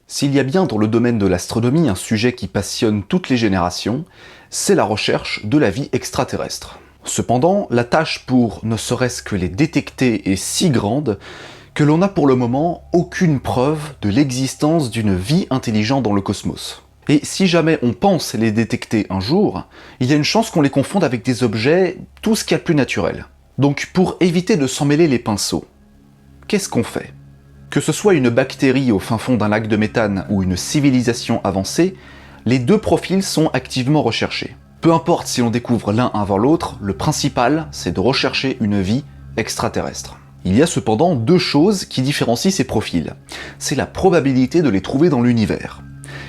S'il y a bien dans le domaine de l'astronomie un sujet qui passionne toutes les générations, c'est la recherche de la vie extraterrestre. Cependant, la tâche pour ne serait-ce que les détecter est si grande que l'on n'a pour le moment aucune preuve de l'existence d'une vie intelligente dans le cosmos. Et si jamais on pense les détecter un jour, il y a une chance qu'on les confonde avec des objets tout ce qu'il y a de plus naturel. Donc pour éviter de s'en mêler les pinceaux, qu'est-ce qu'on fait ? Que ce soit une bactérie au fin fond d'un lac de méthane ou une civilisation avancée, les deux profils sont activement recherchés. Peu importe si l'on découvre l'un avant l'autre, le principal, c'est de rechercher une vie extraterrestre. Il y a cependant deux choses qui différencient ces profils. C'est la probabilité de les trouver dans l'univers.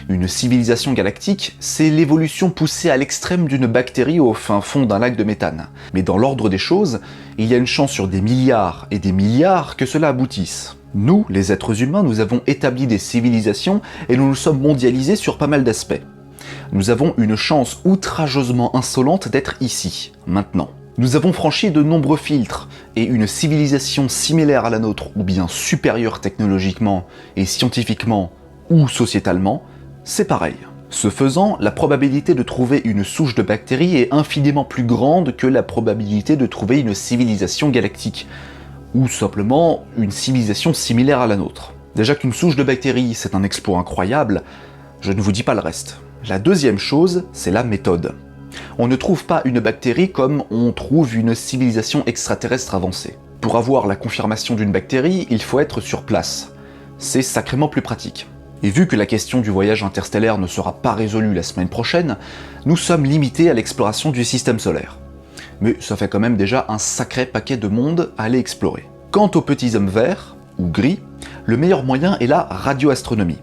Une civilisation galactique, c'est l'évolution poussée à l'extrême d'une bactérie au fin fond d'un lac de méthane. Mais dans l'ordre des choses, il y a une chance sur des milliards et des milliards que cela aboutisse. Nous, les êtres humains, nous avons établi des civilisations et nous nous sommes mondialisés sur pas mal d'aspects. Nous avons une chance outrageusement insolente d'être ici, maintenant. Nous avons franchi de nombreux filtres, et une civilisation similaire à la nôtre, ou bien supérieure technologiquement et scientifiquement, ou sociétalement, c'est pareil. Ce faisant, la probabilité de trouver une souche de bactéries est infiniment plus grande que la probabilité de trouver une civilisation galactique, ou simplement une civilisation similaire à la nôtre. Déjà qu'une souche de bactéries, c'est un exploit incroyable, je ne vous dis pas le reste. La deuxième chose, c'est la méthode. On ne trouve pas une bactérie comme on trouve une civilisation extraterrestre avancée. Pour avoir la confirmation d'une bactérie, il faut être sur place. C'est sacrément plus pratique. Et vu que la question du voyage interstellaire ne sera pas résolue la semaine prochaine, nous sommes limités à l'exploration du système solaire. Mais ça fait quand même déjà un sacré paquet de monde à aller explorer. Quant aux petits hommes verts, ou gris, le meilleur moyen est la radioastronomie,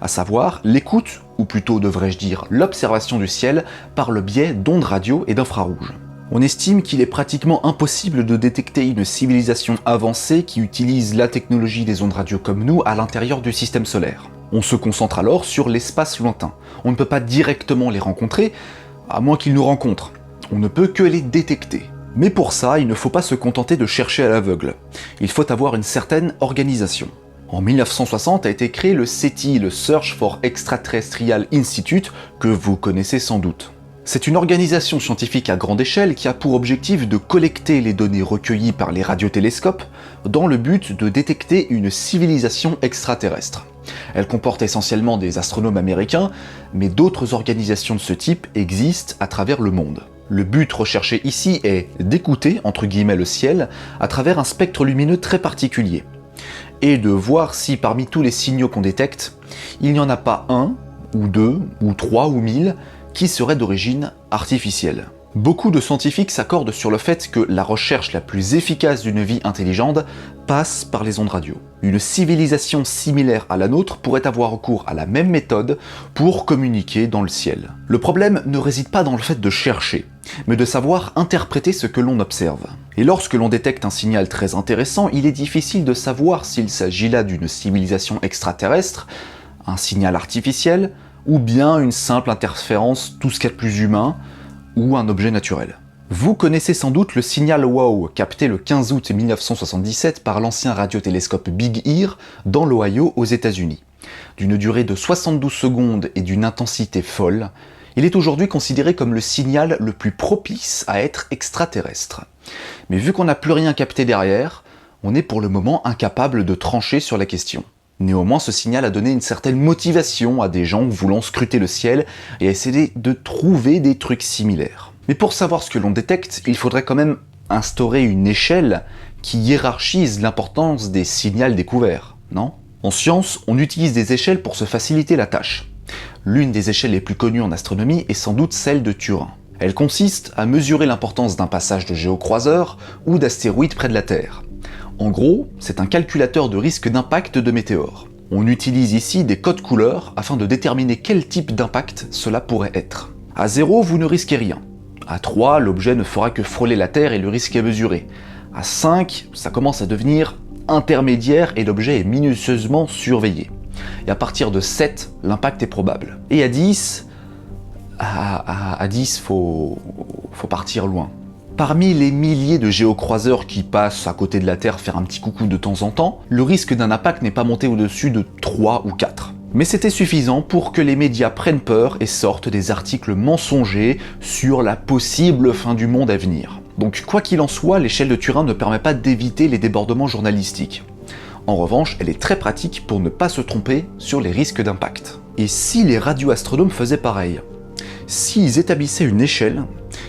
à savoir l'écoute, ou plutôt devrais-je dire l'observation du ciel par le biais d'ondes radio et d'infrarouges. On estime qu'il est pratiquement impossible de détecter une civilisation avancée qui utilise la technologie des ondes radio comme nous à l'intérieur du système solaire. On se concentre alors sur l'espace lointain. On ne peut pas directement les rencontrer, à moins qu'ils nous rencontrent. On ne peut que les détecter. Mais pour ça, il ne faut pas se contenter de chercher à l'aveugle. Il faut avoir une certaine organisation. En 1960 a été créé le SETI, le Search for Extraterrestrial Institute, que vous connaissez sans doute. C'est une organisation scientifique à grande échelle qui a pour objectif de collecter les données recueillies par les radiotélescopes dans le but de détecter une civilisation extraterrestre. Elle comporte essentiellement des astronomes américains, mais d'autres organisations de ce type existent à travers le monde. Le but recherché ici est d'écouter, entre guillemets, le ciel à travers un spectre lumineux très particulier, et de voir si parmi tous les signaux qu'on détecte, il n'y en a pas un, ou deux, ou trois, ou 1000 qui seraient d'origine artificielle. Beaucoup de scientifiques s'accordent sur le fait que la recherche la plus efficace d'une vie intelligente passe par les ondes radio. Une civilisation similaire à la nôtre pourrait avoir recours à la même méthode pour communiquer dans le ciel. Le problème ne réside pas dans le fait de chercher, mais de savoir interpréter ce que l'on observe. Et lorsque l'on détecte un signal très intéressant, il est difficile de savoir s'il s'agit là d'une civilisation extraterrestre, un signal artificiel, ou bien une simple interférence tout ce qu'il y a de plus humain, ou un objet naturel. Vous connaissez sans doute le signal WOW, capté le 15 août 1977 par l'ancien radiotélescope Big Ear dans l'Ohio aux États-Unis. D'une durée de 72 secondes et d'une intensité folle, il est aujourd'hui considéré comme le signal le plus propice à être extraterrestre. Mais vu qu'on n'a plus rien capté derrière, on est pour le moment incapable de trancher sur la question. Néanmoins, ce signal a donné une certaine motivation à des gens voulant scruter le ciel et essayer de trouver des trucs similaires. Mais pour savoir ce que l'on détecte, il faudrait quand même instaurer une échelle qui hiérarchise l'importance des signaux découverts, non ? En science, on utilise des échelles pour se faciliter la tâche. L'une des échelles les plus connues en astronomie est sans doute celle de Turing. Elle consiste à mesurer l'importance d'un passage de géocroiseur ou d'astéroïde près de la Terre. En gros, c'est un calculateur de risque d'impact de météores. On utilise ici des codes couleurs afin de déterminer quel type d'impact cela pourrait être. À 0, vous ne risquez rien. À 3, l'objet ne fera que frôler la Terre et le risque est mesuré. À 5, ça commence à devenir intermédiaire et l'objet est minutieusement surveillé. Et à partir de 7, l'impact est probable. Et à 10, faut partir loin. Parmi les milliers de géocroiseurs qui passent à côté de la Terre faire un petit coucou de temps en temps, le risque d'un impact n'est pas monté au-dessus de 3 ou 4. Mais c'était suffisant pour que les médias prennent peur et sortent des articles mensongers sur la possible fin du monde à venir. Donc quoi qu'il en soit, l'échelle de Turing ne permet pas d'éviter les débordements journalistiques. En revanche, elle est très pratique pour ne pas se tromper sur les risques d'impact. Et si les radioastronomes faisaient pareil? S'ils établissaient une échelle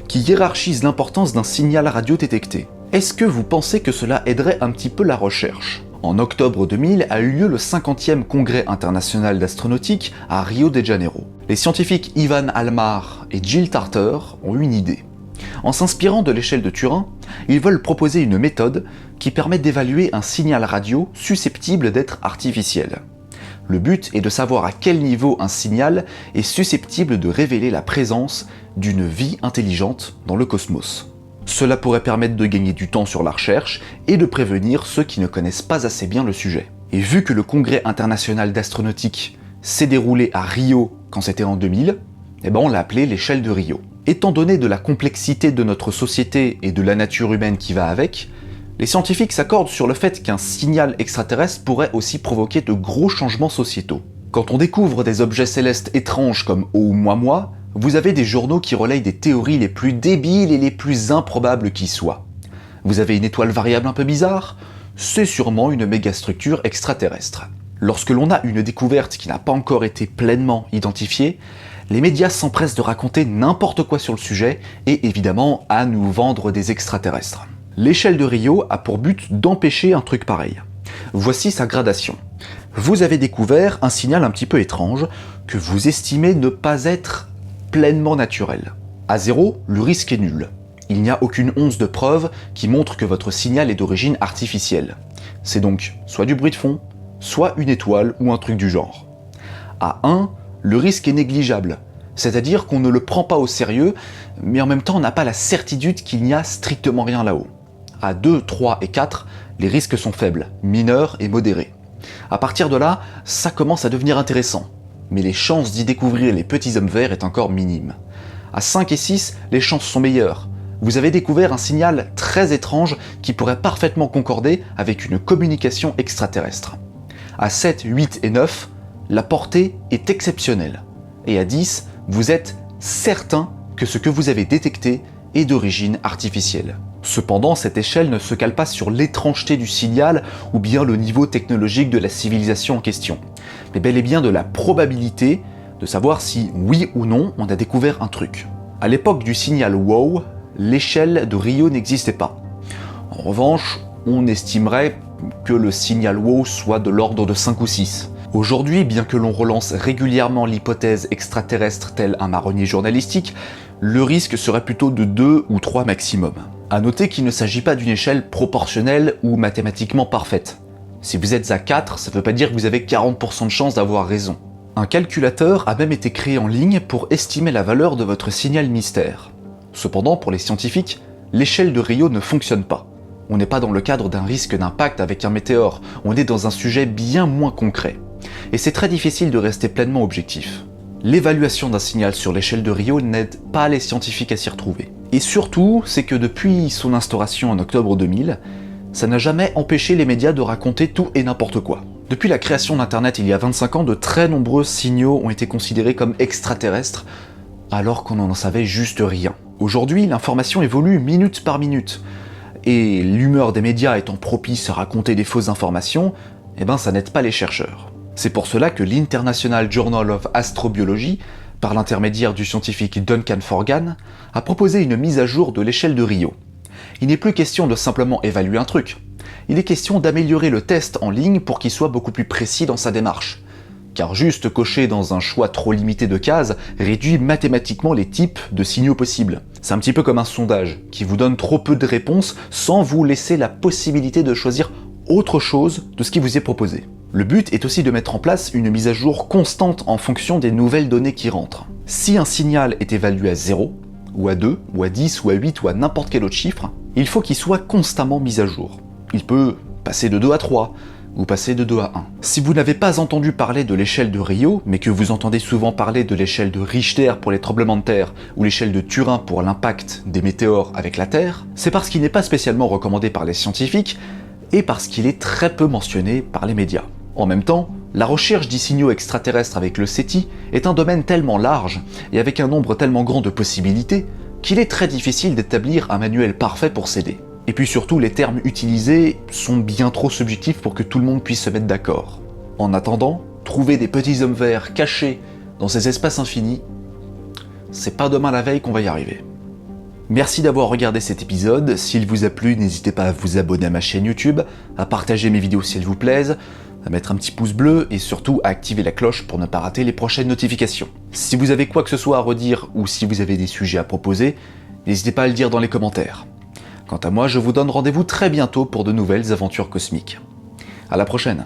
qui hiérarchise l'importance d'un signal radio détecté, est-ce que vous pensez que cela aiderait un petit peu la recherche? En octobre 2000 a eu lieu le 50e congrès international d'astronautique à Rio de Janeiro. Les scientifiques Ivan Almar et Jill Tarter ont eu une idée. En s'inspirant de l'échelle de Turing, ils veulent proposer une méthode qui permet d'évaluer un signal radio susceptible d'être artificiel. Le but est de savoir à quel niveau un signal est susceptible de révéler la présence d'une vie intelligente dans le cosmos. Cela pourrait permettre de gagner du temps sur la recherche et de prévenir ceux qui ne connaissent pas assez bien le sujet. Et vu que le congrès international d'astronautique s'est déroulé à Rio quand c'était en 2000, on l'a appelé l'échelle de Rio. Étant donné de la complexité de notre société et de la nature humaine qui va avec, les scientifiques s'accordent sur le fait qu'un signal extraterrestre pourrait aussi provoquer de gros changements sociétaux. Quand on découvre des objets célestes étranges comme Oumuamua, vous avez des journaux qui relayent des théories les plus débiles et les plus improbables qui soient. Vous avez une étoile variable un peu bizarre? C'est sûrement une mégastructure extraterrestre. Lorsque l'on a une découverte qui n'a pas encore été pleinement identifiée, les médias s'empressent de raconter n'importe quoi sur le sujet et évidemment à nous vendre des extraterrestres. L'échelle de Rio a pour but d'empêcher un truc pareil. Voici sa gradation. Vous avez découvert un signal un petit peu étrange que vous estimez ne pas être pleinement naturel. À 0, le risque est nul. Il n'y a aucune once de preuve qui montre que votre signal est d'origine artificielle. C'est donc soit du bruit de fond, soit une étoile ou un truc du genre. À 1, le risque est négligeable, c'est-à-dire qu'on ne le prend pas au sérieux, mais en même temps on n'a pas la certitude qu'il n'y a strictement rien là-haut. À 2, 3 et 4, les risques sont faibles, mineurs et modérés. À partir de là, ça commence à devenir intéressant, mais les chances d'y découvrir les petits hommes verts est encore minime. À 5 et 6, les chances sont meilleures. Vous avez découvert un signal très étrange qui pourrait parfaitement concorder avec une communication extraterrestre. À 7, 8 et 9, la portée est exceptionnelle. Et à 10, vous êtes certain que ce que vous avez détecté est d'origine artificielle. Cependant, cette échelle ne se cale pas sur l'étrangeté du signal ou bien le niveau technologique de la civilisation en question, mais bel et bien de la probabilité de savoir si, oui ou non, on a découvert un truc. À l'époque du signal WOW, l'échelle de Rio n'existait pas. En revanche, on estimerait que le signal WOW soit de l'ordre de 5 ou 6. Aujourd'hui, bien que l'on relance régulièrement l'hypothèse extraterrestre telle un marronnier journalistique, le risque serait plutôt de 2 ou 3 maximum. A noter qu'il ne s'agit pas d'une échelle proportionnelle ou mathématiquement parfaite. Si vous êtes à 4, ça ne veut pas dire que vous avez 40% de chance d'avoir raison. Un calculateur a même été créé en ligne pour estimer la valeur de votre signal mystère. Cependant, pour les scientifiques, l'échelle de Rio ne fonctionne pas. On n'est pas dans le cadre d'un risque d'impact avec un météore, on est dans un sujet bien moins concret. Et c'est très difficile de rester pleinement objectif. L'évaluation d'un signal sur l'échelle de Rio n'aide pas les scientifiques à s'y retrouver. Et surtout, c'est que depuis son instauration en octobre 2000, ça n'a jamais empêché les médias de raconter tout et n'importe quoi. Depuis la création d'Internet il y a 25 ans, de très nombreux signaux ont été considérés comme extraterrestres, alors qu'on n'en savait juste rien. Aujourd'hui, l'information évolue minute par minute, et l'humeur des médias étant propice à raconter des fausses informations, ça n'aide pas les chercheurs. C'est pour cela que l'International Journal of Astrobiology, par l'intermédiaire du scientifique Duncan Forgan, a proposé une mise à jour de l'échelle de Rio. Il n'est plus question de simplement évaluer un truc, il est question d'améliorer le test en ligne pour qu'il soit beaucoup plus précis dans sa démarche. Car juste cocher dans un choix trop limité de cases réduit mathématiquement les types de signaux possibles. C'est un petit peu comme un sondage, qui vous donne trop peu de réponses sans vous laisser la possibilité de choisir autre chose de ce qui vous est proposé. Le but est aussi de mettre en place une mise à jour constante en fonction des nouvelles données qui rentrent. Si un signal est évalué à 0, ou à 2, ou à 10, ou à 8, ou à n'importe quel autre chiffre, il faut qu'il soit constamment mis à jour. Il peut passer de 2 à 3, ou passer de 2 à 1. Si vous n'avez pas entendu parler de l'échelle de Rio, mais que vous entendez souvent parler de l'échelle de Richter pour les tremblements de terre, ou l'échelle de Turing pour l'impact des météores avec la Terre, c'est parce qu'il n'est pas spécialement recommandé par les scientifiques, et parce qu'il est très peu mentionné par les médias. En même temps, La recherche des signaux extraterrestres avec le SETI est un domaine tellement large et avec un nombre tellement grand de possibilités qu'il est très difficile d'établir un manuel parfait pour s'aider. Et puis surtout, les termes utilisés sont bien trop subjectifs pour que tout le monde puisse se mettre d'accord. En attendant, trouver des petits hommes verts cachés dans ces espaces infinis, c'est pas demain la veille qu'on va y arriver. Merci d'avoir regardé cet épisode. S'il vous a plu, n'hésitez pas à vous abonner à ma chaîne YouTube, à partager mes vidéos si elles vous plaisent, à mettre un petit pouce bleu et surtout à activer la cloche pour ne pas rater les prochaines notifications. Si vous avez quoi que ce soit à redire ou si vous avez des sujets à proposer, n'hésitez pas à le dire dans les commentaires. Quant à moi, je vous donne rendez-vous très bientôt pour de nouvelles aventures cosmiques. À la prochaine.